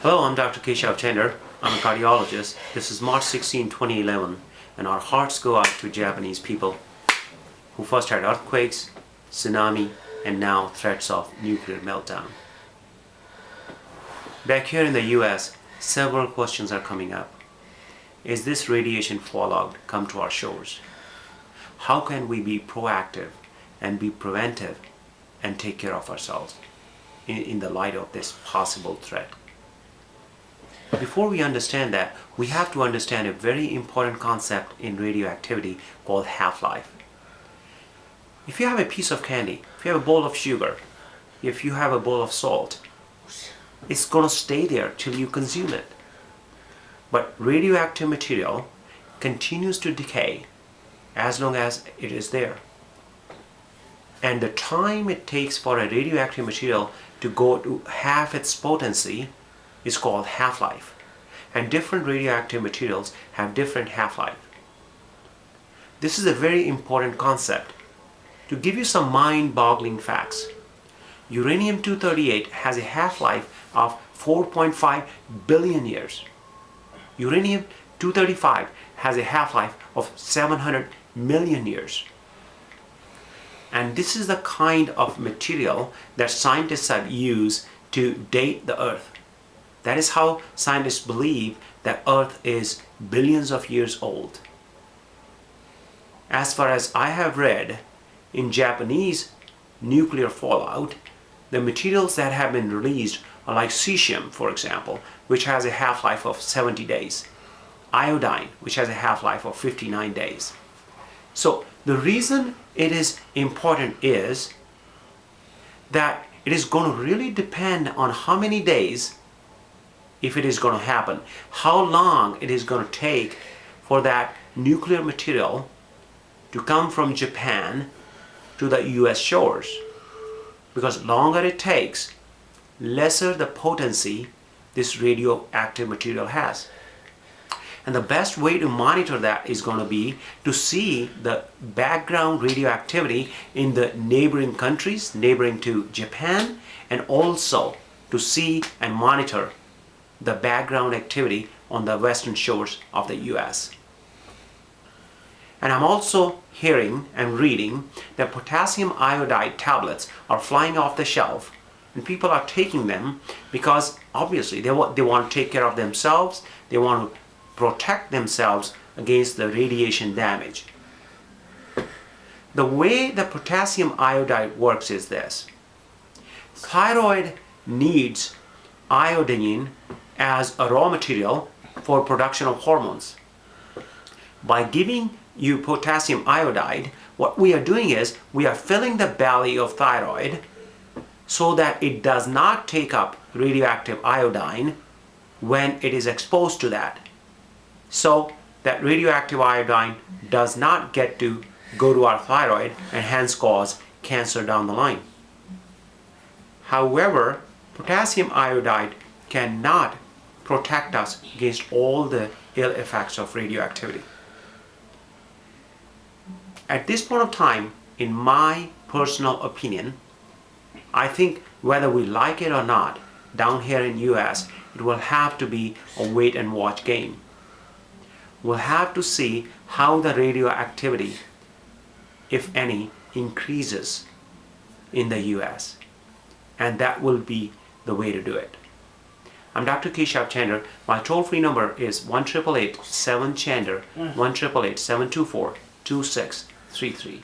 Hello, I'm Dr. Chander. I'm a cardiologist. This is March 16, 2011, and our hearts go out to Japanese people who first had earthquakes, tsunami, and now threats of nuclear meltdown. Back here in the US, several questions are coming up. Is this radiation fallout come to our shores? How can we be proactive and be preventive and take care of ourselves in the light of this possible threat? Before we understand that, we have to understand a very important concept in radioactivity called half-life. If you have a piece of candy, if you have a bowl of sugar, if you have a bowl of salt, it's going to stay there till you consume it. But radioactive material continues to decay as long as it is there. And the time it takes for a radioactive material to go to half its potency is called half-life. And different radioactive materials have different half-life. This is a very important concept. To give you some mind-boggling facts, uranium-238 has a half-life of 4.5 billion years. Uranium-235 has a half-life of 700 million years. And this is the kind of material that scientists have used to date the Earth. That is how scientists believe that Earth is billions of years old. As far as I have read, in Japanese nuclear fallout, the materials that have been released are like cesium, for example, which has a half-life of 70 days. Iodine, which has a half-life of 59 days. So the reason it is important is that it is going to really depend on how many days, if it is going to happen, how long it is going to take for that nuclear material to come from Japan to the US shores. Because longer it takes, lesser the potency this radioactive material has. And the best way to monitor that is going to be to see the background radioactivity in the neighboring countries, neighboring to Japan, and also to see and monitor the background activity on the western shores of the US. And I'm also hearing and reading that potassium iodide tablets are flying off the shelf, and people are taking them because obviously they want to take care of themselves, they want to protect themselves against the radiation damage. The way the potassium iodide works is this. Thyroid needs iodine as a raw material for production of hormones. By giving you potassium iodide, what we are doing is we are filling the belly of thyroid so that it does not take up radioactive iodine when it is exposed to that. So that radioactive iodine does not get to go to our thyroid and hence cause cancer down the line. However, potassium iodide cannot protect us against all the ill effects of radioactivity. At this point of time, in my personal opinion, I think whether we like it or not, down here in US, it will have to be a wait and watch game. We'll have to see how the radioactivity, if any, increases in the US. And that will be the way to do it. I'm Dr. Chander. My toll-free number is 1-888-7-CHANDER, 1-888-724-2633.